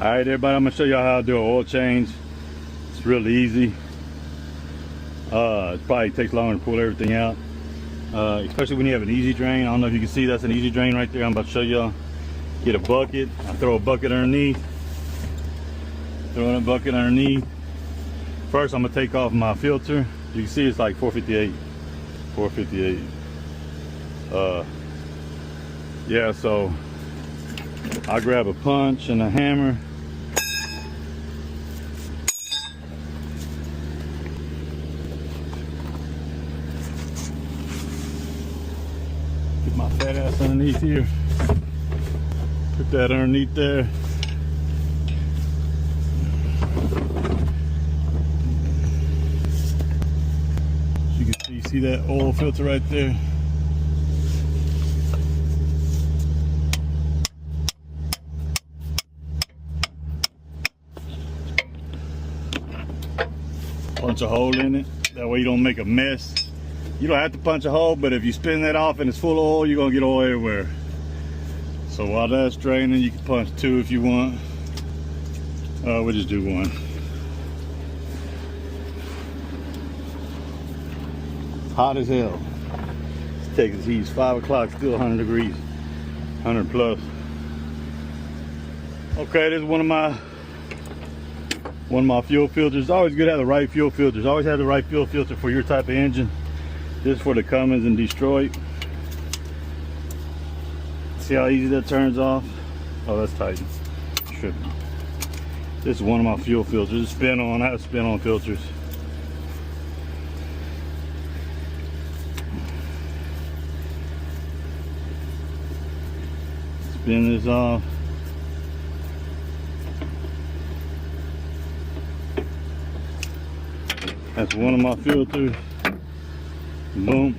All right, everybody, I'm gonna show y'all how to do an oil change. It's really easy. It probably takes longer to pull everything out, especially when you have an easy drain. I don't know if you can see, that's an easy drain right there. I'm about to show y'all. Get a bucket. I throw a bucket underneath. Throwing a bucket underneath. First, I'm gonna take off my filter. You can see it's like 458. 458. Yeah, so I grab a punch and a hammer. Get my fat ass underneath here. Put that underneath there. You can see that oil filter right there. Punch a hole in it. That way you don't make a mess. You don't have to punch a hole, but if you spin that off and it's full of oil, you're gonna get oil everywhere. So while that's draining, you can punch two if you want. We'll just do one. Hot as hell. Let's take this heat. It's 5 o'clock, still 100 degrees, 100 plus. Okay, this is one of my fuel filters. It's always good to have the right fuel filters. Always have the right fuel filter for your type of engine. This is for the Cummins in Detroit. See how easy that turns off? Oh, that's tight. Tripping. This is one of my fuel filters. It's spin on. I have spin on filters. Spin this off. That's one of my filters. Boom.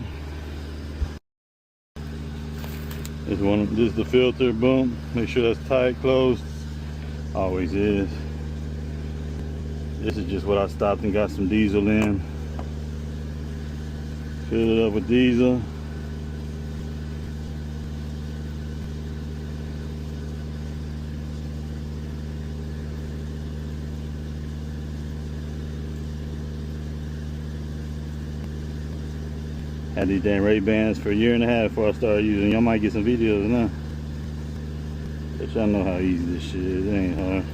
This is the filter. Boom. Make sure that's tight, closed. Always is. This is just what I stopped and got some diesel in. Fill it up with diesel. Had these damn Ray-Bans for a year and a half before I started using. Y'all might get some videos now. But y'all know how easy this shit is. It ain't hard.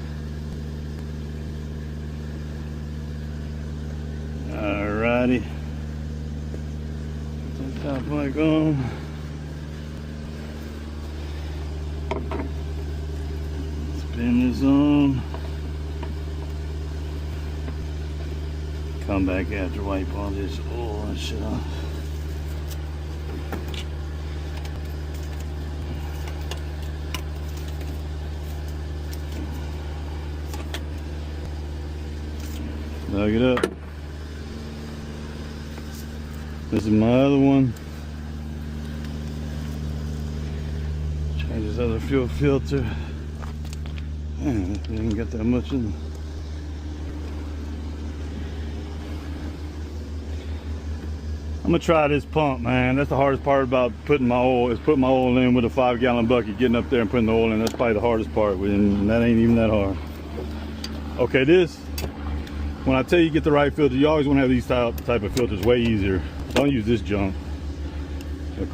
Alrighty. Put the top mic on. Spin this on. Come back after, wipe all this oil and shit off. Plug it up. This is my other one. Change this other fuel filter. Man, it didn't get that much in. I'm gonna try this pump, man. That's the hardest part about putting my oil, is putting my oil in with a 5-gallon bucket, getting up there and putting the oil in. That's probably the hardest part, and that ain't even that hard. Okay, this, when I tell you get the right filter, you always want to have these type of filters. Way easier. Don't use this junk.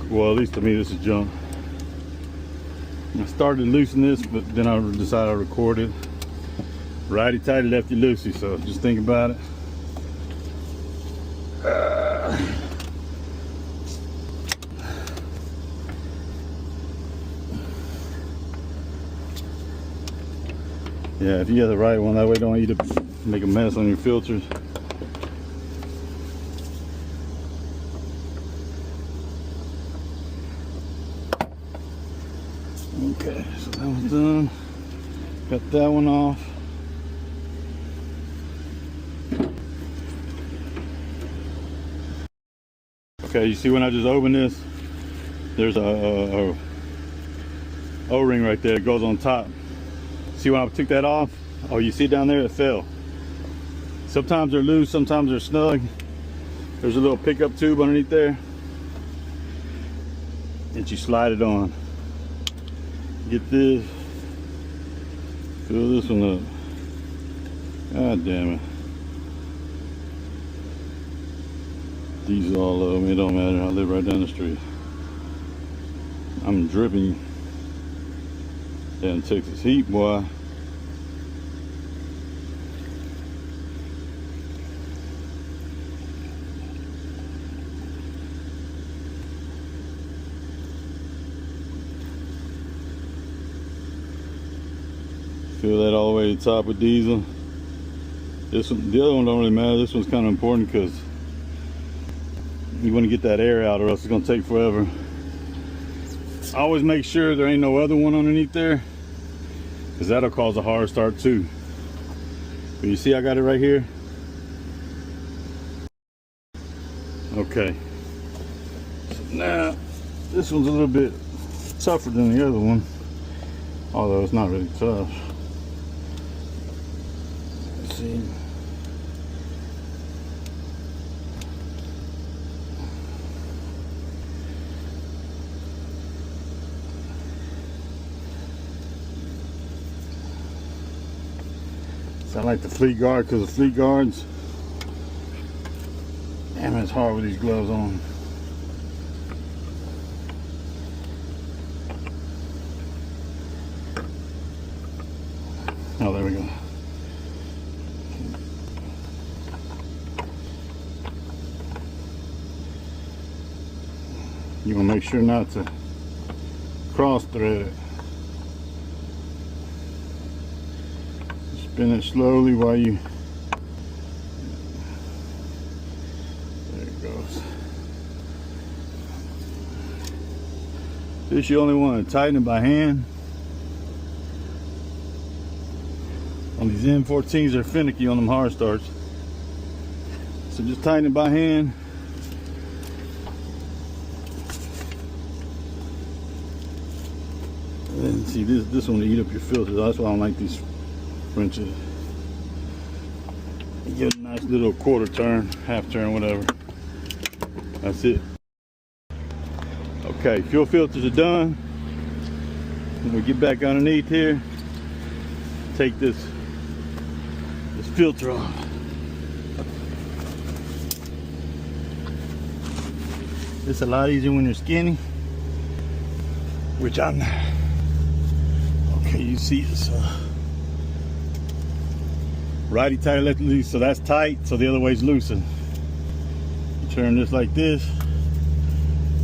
Well, at least to me this is junk. I started to loosen this, but then I decided to record it. Righty tighty, lefty loosey, so just think about it. Yeah, if you have the right one, that way don't need to make a mess on your filters. Okay, so that one's done. Got that one off. Okay, you see when I just opened this, there's a O-ring right there that goes on top. See when I took that off? Oh, you see down there, it fell. Sometimes they're loose, sometimes they're snug. There's a little pickup tube underneath there, and you slide it on. Get this, Fill this one up. God damn it. Diesel all over me, it don't matter. I live right down the street. I'm dripping down Texas heat, boy. Fill that all the way to the top with diesel. This one, the other one don't really matter. This one's kind of important because you want to get that air out or else it's going to take forever. I always make sure there ain't no other one underneath there because that'll cause a hard start too. But you see I got it right here. Okay. So now this one's a little bit tougher than the other one, although it's not really tough. Let's see. I like the fleet guard because the fleet guards, damn, it's hard with these gloves on. Oh, there we go. You want to make sure not to cross thread it. Spin it slowly while you, there it goes. This you only want to tighten it by hand. On these N14s, they're finicky on them hard starts. So just tighten it by hand. And then see this one to eat up your filter. That's why I don't like these wrenches. You get a nice little quarter turn, half turn, whatever. That's it. Okay, fuel filters are done. When we get back underneath here, take this filter off. It's a lot easier when you're skinny, which I'm not. Okay, you see this. Righty tight, lefty loose, so that's tight, so the other way's loosened. You turn this like this.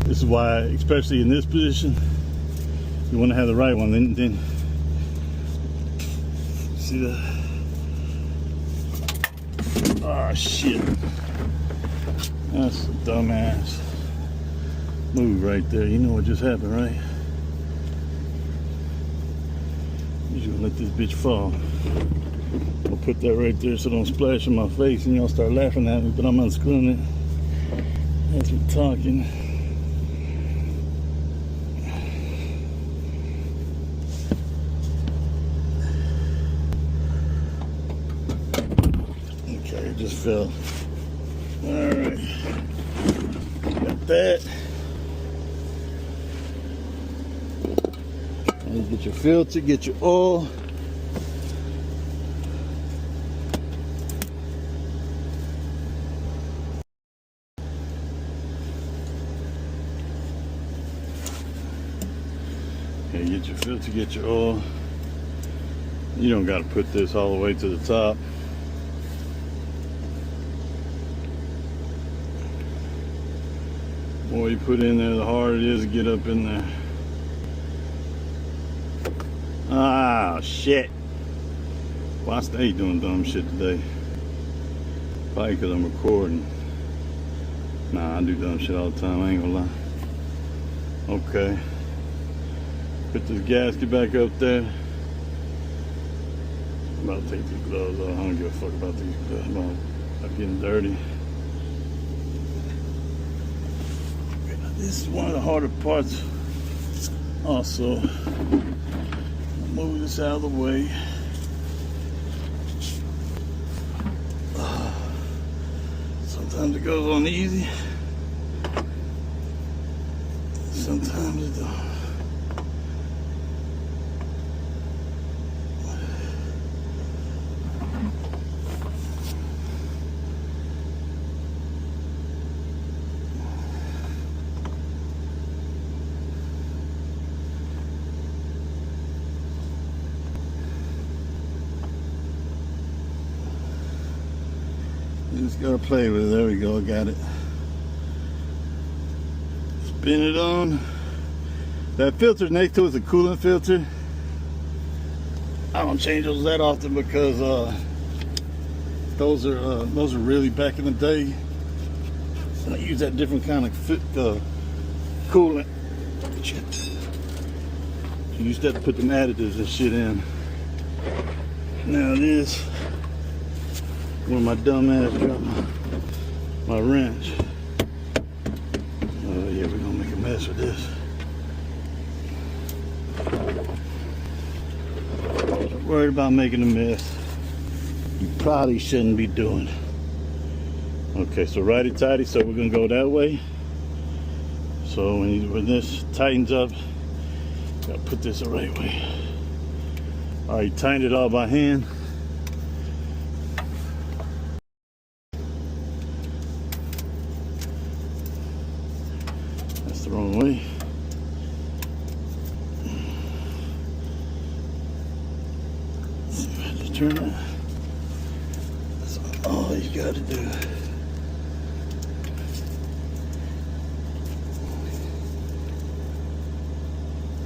This is why, especially in this position, you want to have the right one. Then see that? Oh shit! That's a dumbass move right there. You know what just happened, right? You're gonna let this bitch fall. I'll put that right there so it don't splash in my face and y'all start laughing at me, but I'm unscrewing it as we're talking. Okay, it just fell. Alright. Got that. And get your filter, get your oil. Okay, get your filter, get your oil. You don't got to put this all the way to the top. The more you put in there, the harder it is to get up in there. Ah, shit. Well, I stay doing dumb shit today. Probably because I'm recording. Nah, I do dumb shit all the time, I ain't gonna lie. Okay. Put this gasket back up there. I'm about to take these gloves off. I don't give a fuck about these gloves. I'm getting dirty. Okay, now this is one of the harder parts also. Move this out of the way. Sometimes it goes on easy. Sometimes it don't. Just gotta play with it. There we go, I got it. Spin it on. That filter next to it is a coolant filter. I don't change those that often because those are really back in the day. And I use that different kind of coolant. You used to have to put them additives and shit in. Now this, when my dumb ass dropped my wrench. Oh yeah, we're gonna make a mess with this. Don't worry about making a mess. You probably shouldn't be doing. Okay, so righty tighty, so we're gonna go that way. So when this tightens up, gotta put this the right way. All right, tightened it all by hand. That's the wrong way. Let's see if I just turn it. That's all you gotta do.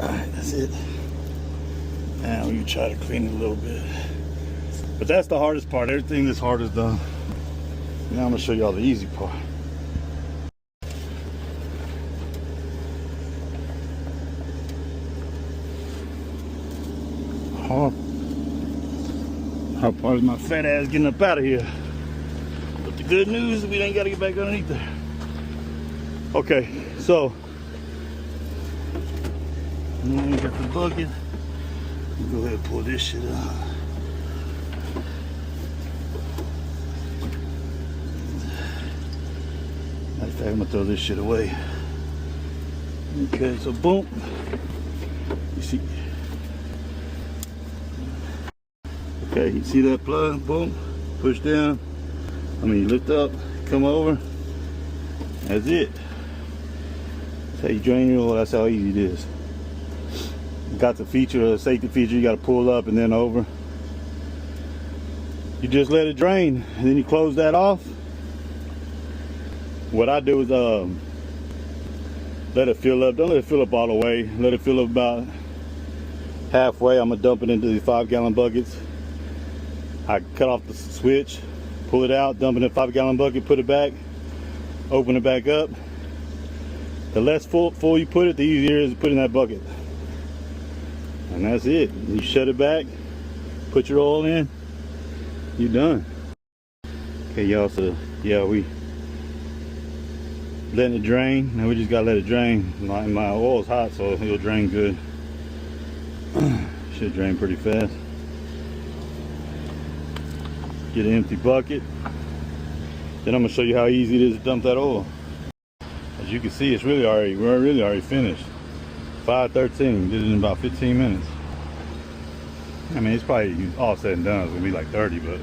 Alright, that's it. Now we try to clean it a little bit. But that's the hardest part. Everything that's hard is done. Now I'm gonna show y'all the easy part. Hard part is my fat ass getting up out of here. But the good news is we ain't gotta get back underneath there. Okay, so now you got the bucket. Go ahead and pull this shit out. Matter of fact, I'm gonna throw this shit away. Okay, so boom. You see? Okay, you see that plug? Boom. Push down. I mean, lift up, come over. That's it. That's how you drain your oil. That's how easy it is. Got the feature, the safety feature, you got to pull up and then over. You just let it drain and then you close that off. What I do is let it fill up. Don't let it fill up all the way. Let it fill up about halfway. I'm gonna dump it into these 5-gallon buckets. I cut off the switch, pull it out, dump it in a 5-gallon bucket, put it back, open it back up. The less full you put it, the easier it is to put in that bucket. And that's it. You shut it back, put your oil in, you're done. Okay, y'all, so yeah, we letting it drain. Now we just gotta let it drain. My oil's hot, so it'll drain good. Should drain pretty fast. Get an empty bucket. Then I'm gonna show you how easy it is to dump that oil. As you can see, we're really already finished. 5:13, did it in about 15 minutes. I mean, it's probably all said and done, it's gonna be like 30, but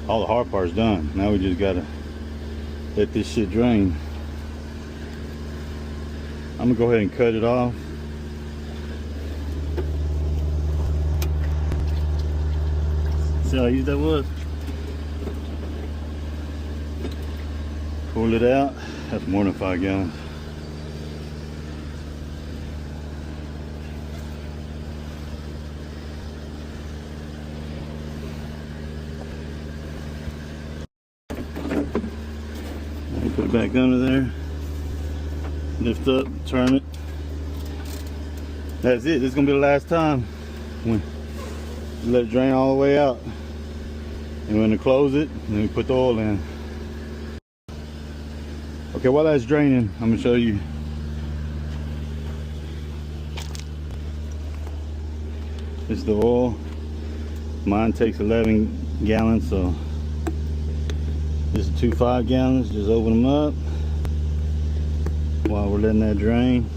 all the hard part's done. Now we just gotta let this shit drain. I'm gonna go ahead and cut it off. See how easy that was? Pull it out. That's more than 5 gallons. Put it back under there, lift up, turn it. That's it. This is gonna be the last time. Let it drain all the way out. And we're gonna close it, and then we put the oil in. Okay, while that's draining, I'm gonna show you. This is the oil. Mine takes 11 gallons, so this is 2 5-gallons. Just open them up while we're letting that drain.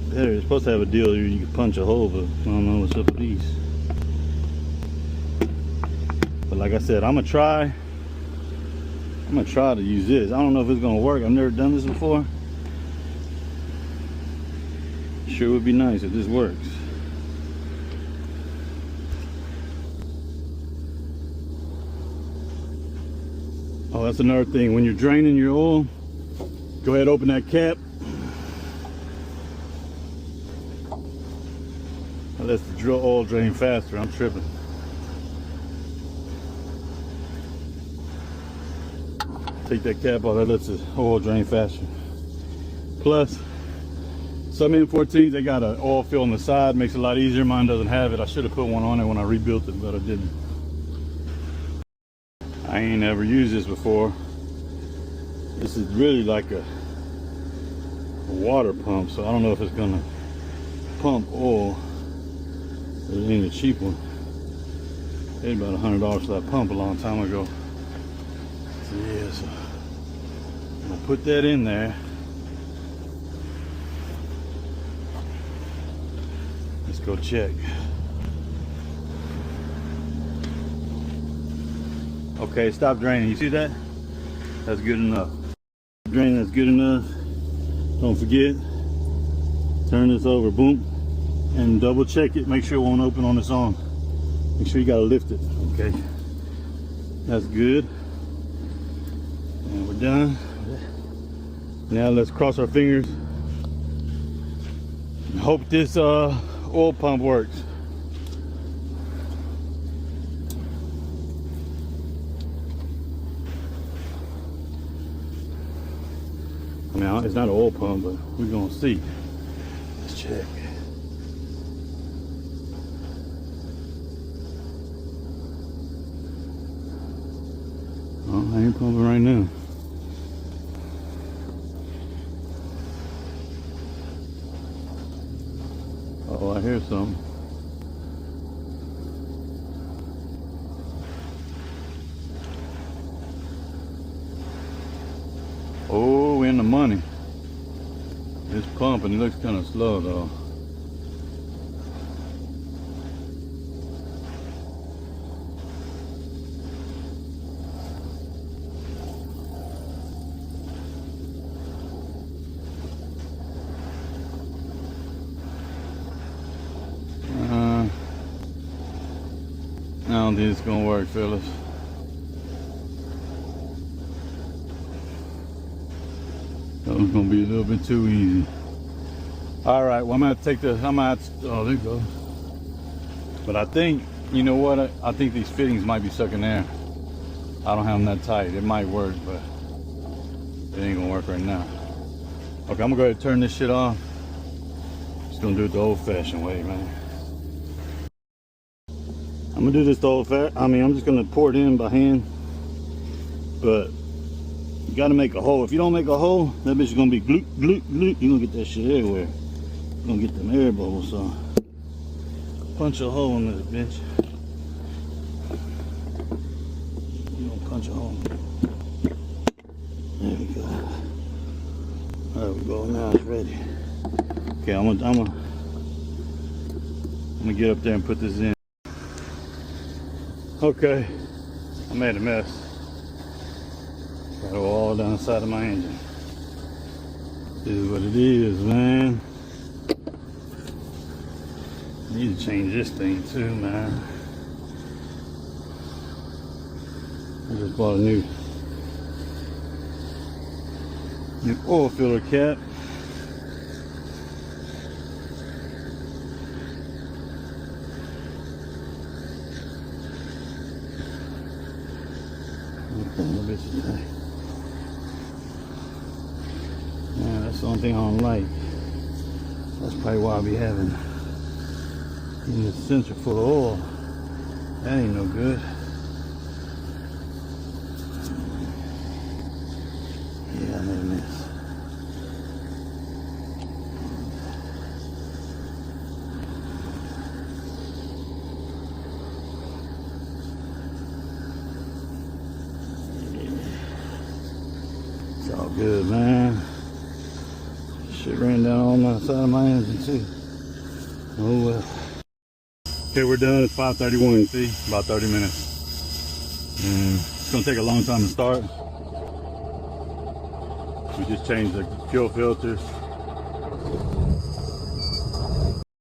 They're supposed to have a deal here, you can punch a hole, but I don't know what's up with these. But like I said, I'm gonna try to use this. I don't know if it's gonna work. I've never done this before. Sure would be nice if this works. Oh, that's another thing. When you're draining your oil, go ahead, open that cap. That lets the drill oil drain faster. I'm tripping. Take that cap off, that lets the oil drain faster. Plus, some N14s, they got an oil fill on the side, makes it a lot easier. Mine doesn't have it. I should have put one on it when I rebuilt it, but I didn't. I ain't never used this before. This is really like a water pump, so I don't know if it's gonna pump oil. It ain't a cheap one. Paid about $100 for that pump a long time ago. So yeah, so I'm gonna put that in there. Let's go check. Okay, stop draining. You see that? That's good enough. Drain, that's good enough. Don't forget, turn this over, boom, and double check it. Make sure it won't open on its own. Make sure you gotta lift it, okay? That's good. And we're done. Now let's cross our fingers and hope this oil pump works. Now it's not an oil pump, but we're gonna see. Let's check. Oh, I ain't pumping right now. Oh, I hear something. Oh, we're in the money. It's pumping. It looks kind of slow though. I don't think it's gonna work, fellas. That was gonna be a little bit too easy. All right, well I'm gonna take the, oh there you go. But I think, you know what? I think these fittings might be sucking air. I don't have them that tight. It might work, but it ain't gonna work right now. Okay, I'm gonna go ahead and turn this shit off. Just gonna do it the old-fashioned way, man. I'm gonna do this the old-fashioned. I'm just gonna pour it in by hand. But you gotta make a hole. If you don't make a hole, that bitch is gonna be gloop, gloop, gloop. You're gonna get that shit everywhere. You're gonna get them air bubbles. So punch a hole in this bitch. You're gonna punch a hole. There we go. There we go. Now it's ready. Okay, I'm gonna get up there and put this in. Okay, I made a mess. Got it all down the side of my engine. This is what it is, man. Need to change this thing too, man. I just bought a new oil filler cap. Yeah, that's the only thing I don't like. That's probably why I be having this sensor full of oil. That ain't no good. Yeah, I made a mess. It's all good, man. Shit ran down on the side of my engine too. Oh well. Okay, we're done. It's 5:31. See, about 30 minutes. And it's gonna take a long time to start. We just changed the fuel filters.